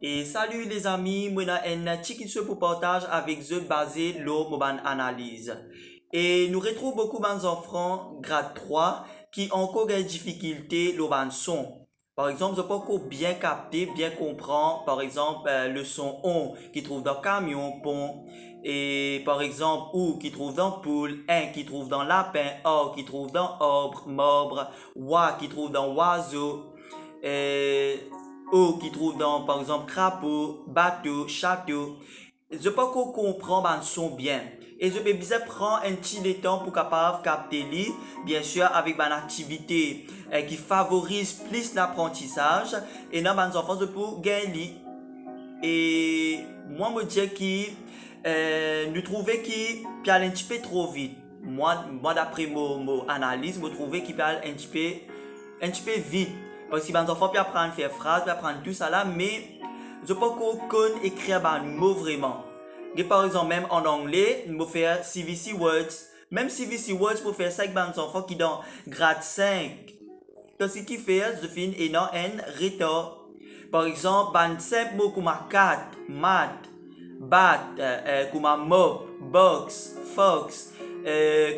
Et salut les amis, moi un petit pour partage avec eux basé sur mon analyse. Et nous retrouvons beaucoup d'enfants grade 3 qui ont encore des difficultés le son. Par exemple, je peux encore bien capter, bien comprendre, par exemple, le son on qui trouve dans camion, pont, et par exemple, ou qui trouve dans poule, un qui trouve dans lapin, or qui trouve dans arbre, marbre, wa qui trouve dans oiseau, et ou qui trouve dans, par exemple, crapaud, bateau, château. Je peux qu'on comprend un son bien. Et je peux bien prendre un petit temps pour capable capter lui, bien sûr, avec une activité qui favorise plus l'apprentissage. Et dans mes enfants, je peux gagner. Et moi, me dire qui nous trouvons qui parle un petit peu trop vite. Moi d'après mon analyse, je trouvais qu'il parle un petit peu vite. Parce que les enfants peuvent apprendre à faire phrase, peuvent apprendre tout ça là, mais je pense qu'on connaît écrire un mot vraiment. Et par exemple, même en anglais, on peut faire CVC words. Même CVC words pour faire ça avec les enfants qui dans grade 5. Donc, ce qui fait, je finis et non un retard. Par exemple, un simple mot comme cat, mat, bat, comme mop, box, fox,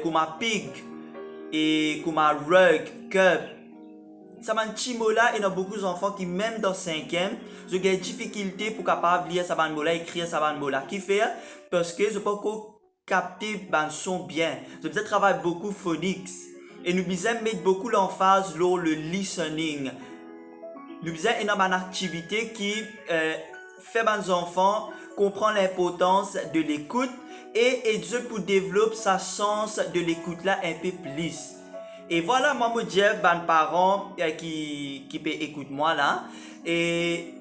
comme pig, et comme rug, cup. Ça m'a petit mot là, il y a beaucoup d'enfants qui, même dans 5e, ont des difficultés pour capable lire ça mot là, écrire ça mot là. Qui fait? Parce que je peux encore capter le son bien. Je besoin travailler beaucoup phonics. Et nous besoin mettre beaucoup l'emphase sur le listening. Nous besoin une activité qui fait aux enfants comprendre l'importance de l'écoute et aider pour développer sa sens de l'écoute là un peu plus. Et voilà, moi, je dis, parents qui peut écouter moi là. Et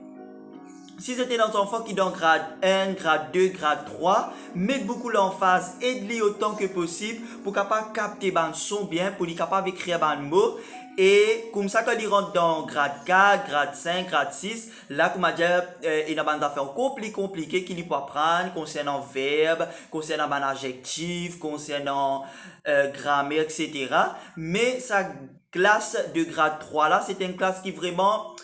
si c'était dans un enfant qui est dans grade 1, grade 2, grade 3, mettez beaucoup l'emphase, aide-les autant que possible pour capable capter le son bien, pour être capable d'écrire un mot. Et comme ça, quand il rentre dans grade 4, grade 5, grade 6, là, comme je dis, il y a des affaires compliquées qu'il peut apprendre concernant verbe, concernant un adjectif, concernant grammaire, etc. Mais sa classe de grade 3 là, c'est une classe qui vraiment,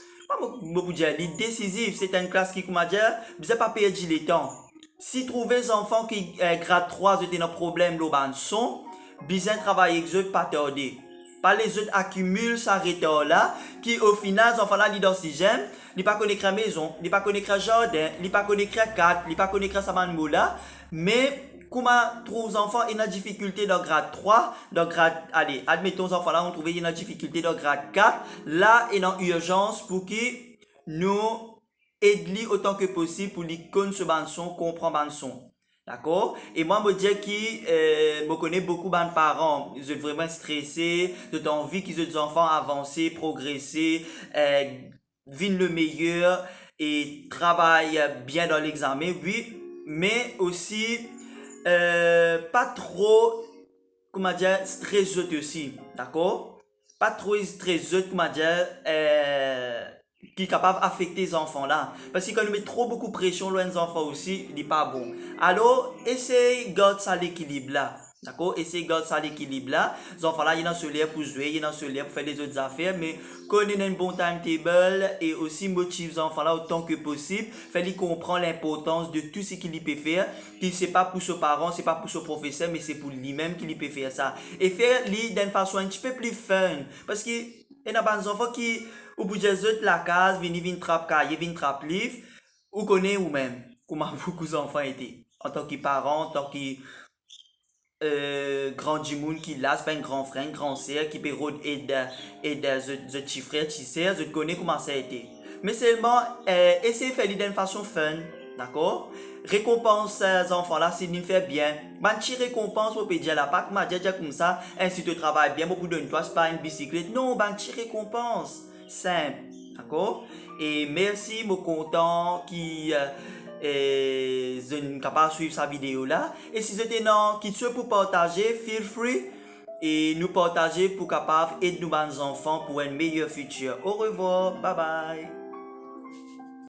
beaucoup dire, décisive. C'est une classe qui, comme je dis, vous n'avez pas perdu le temps. Si vous trouvez des enfants qui, grade 3, ont un problème, le son, bien travailler avec eux, pas tarder. Pas les autres accumulent sa retard là, qui au final, les enfants là, ils dans 6e, ils pas connaissent la maison, ils pas connaissent le jardin, ils pas connaissent la carte, ils pas connaissent sa mot là, mais comment trouve les enfants une difficulté dans grade 3, dans grade, allez, admettons les enfants là, on trouve une difficulté dans grade 4, là, il y a une urgence pour qui nous aidons autant que possible pour les connaître ce son, comprendre le son. D'accord? Et moi, je dis que je connais beaucoup de parents. Ils sont vraiment stressés, ils ont envie qu'ils aient des enfants avancer, progresser, vivre le meilleur et travaillent bien dans l'examen, oui. Mais aussi, pas trop, comment dire, stresseux aussi. D'accord? Pas trop stresseux, comment dire, qui est capable d'affecter les enfants là. Parce que quand on met trop beaucoup de pression sur les enfants aussi, il n'est pas bon. Alors, essayez de garder ça l'équilibre là. D'accord? Essayez de garder ça l'équilibre là. Les enfants là, ils sont sur l'air pour jouer, ils sont sur l'air pour faire les autres affaires, mais connaissez un bon timetable et aussi motive les enfants là autant que possible. Faites-les comprendre l'importance de tout ce qu'il peut faire. Qu'il c'est pas pour ses parents, c'est pas pour son professeur, mais c'est pour lui-même qu'il peut faire ça. Et faire-les d'une façon un petit peu plus fun. Parce que il y a des enfants qui, au bout de la case, viennent trappe cahier, viennent trappe livre, ou connaît ou même, comment beaucoup d'enfants étaient. En tant que parents, en tant que grand du monde qui l'a, c'est pas un grand frère, un grand sœur qui peut aider de petits frères, petits sœurs, je connais comment ça a été. Mais seulement, essayez de faire d'une façon fun, d'accord? Récompense ces enfants-là, si ils font bien. Une récompense, on peut dire là, pas comme dire comme ça, si tu travailles bien, beaucoup de toi, c'est pas une bicyclette. Non, une petite récompense, simple, d'accord? Et merci, mon content qui et je ne capable de suivre sa vidéo là. Et si c'était non, qui pour partager, feel free et nous partager pour capable aider nos enfants pour un meilleur futur. Au revoir, bye bye.